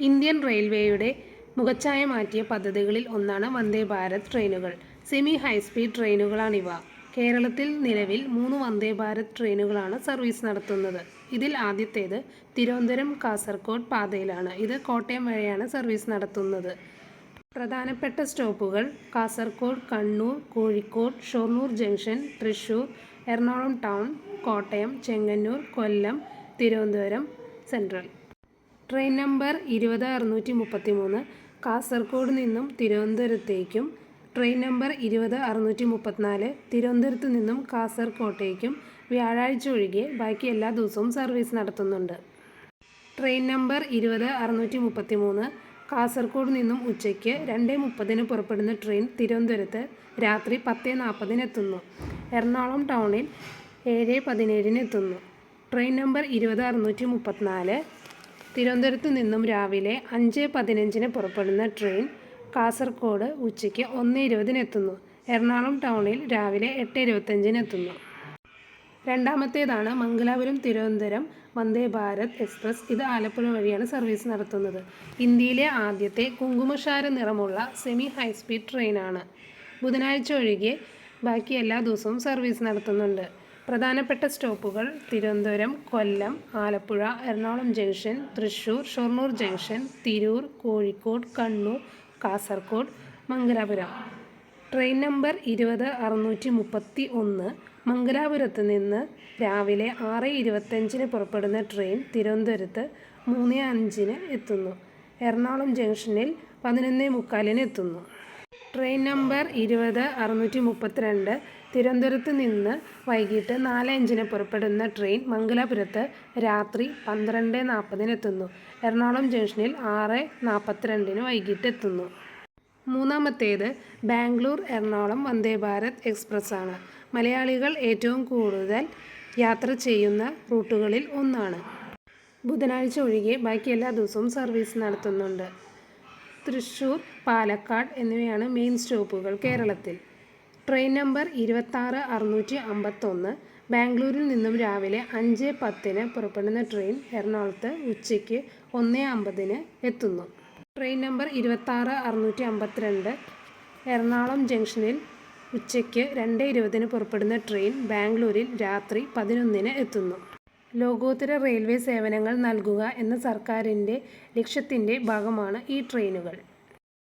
Indian റെയിൽവേയുടെ മുഖച്ഛായ മാറ്റിയ പദ്ധതികളിൽ ഒന്നാണ് വന്ദേ ഭാരത് ട്രെയിനുകൾ. സെമി ഹൈസ്പീഡ് ട്രെയിനുകളാണിവ. കേരളത്തിൽ നിലവിൽ 3 വന്ദേ ഭാരത് ട്രെയിനുകളാണ് സർവീസ് നടത്തുന്നത്. ഇതിൽ ആദ്യത്തേത് തിരുവനന്തപുരം-കാസർഗോഡ് പാതയിലാണ്. ഇത് കോട്ടയം വഴിയാണ് സർവീസ് നടത്തുന്നത്. പ്രധാനപ്പെട്ട സ്റ്റോപ്പുകൾ Kasaragod, Kannur, Kozhikode, Shoranur junction, Thrissur, Ernakulam town, Kottayam, Chengannur, Kollam, Thiruvananthapuram central. Train number 20633 Kasaragod നിന്നും തിരുവനന്തപുരത്തേക്കും, ട്രെയിൻ നമ്പർ 20634 തിരുവനന്തപുരത്ത് നിന്നും കാസർഗോട്ടേക്കും വ്യാഴാഴ്ച ഒഴികെ ബാക്കി എല്ലാ ദിവസവും സർവീസ് നടത്തുന്നുണ്ട്. ട്രെയിൻ നമ്പർ 20633 കാസർഗോഡ് നിന്നും ഉച്ചയ്ക്ക് 2:30 പുറപ്പെടുന്ന ട്രെയിൻ തിരുവനന്തപുരത്ത് രാത്രി 10:40 എത്തുന്നു. എറണാകുളം ടൗണിൽ 7:17 എത്തുന്നു. ട്രെയിൻ നമ്പർ 20634 തിരുവനന്തപുരത്ത് നിന്നും രാവിലെ 5:15 പുറപ്പെടുന്ന ട്രെയിൻ കാസർഗോഡ് ഉച്ചയ്ക്ക് 1:20 എത്തുന്നു. എറണാകുളം ടൗണിൽ രാവിലെ 8:25 എത്തുന്നു. രണ്ടാമത്തേതാണ് മംഗലാപുരം തിരുവനന്തപുരം വന്ദേ ഭാരത് എക്സ്പ്രസ്. ഇത് ആലപ്പുഴ വഴിയാണ് സർവീസ് നടത്തുന്നത്. ഇന്ത്യയിലെ ആദ്യത്തെ കുങ്കുമക്ഷാര നിറമുള്ള സെമി ഹൈസ്പീഡ് ട്രെയിനാണ്. ബുധനാഴ്ച ഒഴികെ ബാക്കി എല്ലാ ദിവസവും സർവീസ് നടത്തുന്നുണ്ട്. പ്രധാനപ്പെട്ട സ്റ്റോപ്പുകൾ Thiruvananthapuram, Kollam, Alappuzha, Ernakulam junction, Thrissur, Shoranur junction, Tirur, Kozhikode, Kannur, Kasaragod, Mangalapuram. Train number 20631 മംഗലാപുരത്ത് നിന്ന് രാവിലെ 6:25 പുറപ്പെടുന്ന ട്രെയിൻ തിരുവനന്തപുരത്ത് 3:05 എത്തുന്നു. എറണാകുളം ജംഗ്ഷനിൽ 11:45 എത്തുന്നു. ട്രെയിൻ നമ്പർ 20632 തിരുവനന്തപുരത്ത് നിന്ന് വൈകിട്ട് 4:05 പുറപ്പെടുന്ന ട്രെയിൻ മംഗലാപുരത്ത് രാത്രി 12:40 എത്തുന്നു. എറണാകുളം ജംഗ്ഷനിൽ 6:42 വൈകിട്ട് എത്തുന്നു. മൂന്നാമത്തേത് ബാംഗ്ലൂർ എറണാകുളം വന്ദേ ഭാരത് എക്സ്പ്രസ് ആണ്. മലയാളികൾ ഏറ്റവും കൂടുതൽ യാത്ര ചെയ്യുന്ന റൂട്ടുകളിൽ ഒന്നാണ്. ബുധനാഴ്ച ഒഴികെ ബാക്കി എല്ലാ ദിവസവും സർവീസ് നടത്തുന്നുണ്ട്. തൃശൂർ, പാലക്കാട് എന്നിവയാണ് മെയിൻ സ്റ്റോപ്പുകൾ കേരളത്തിൽ. ട്രെയിൻ നമ്പർ 26651 ബാംഗ്ലൂരിൽ നിന്നും രാവിലെ 5:10 പുറപ്പെടുന്ന ട്രെയിൻ എറണാകുളത്ത് ഉച്ചയ്ക്ക് 1:50 എത്തുന്നു. ട്രെയിൻ നമ്പർ 26652 എറണാകുളം ജംഗ്ഷനിൽ ഉച്ചയ്ക്ക് 2:20 പുറപ്പെടുന്ന ട്രെയിൻ ബാംഗ്ലൂരിൽ രാത്രി 11 എത്തുന്നു. ലോകോത്തര റെയിൽവേ സേവനങ്ങൾ നൽകുക എന്ന സർക്കാരിൻ്റെ ലക്ഷ്യത്തിൻ്റെ ഭാഗമാണ് ഈ ട്രെയിനുകൾ.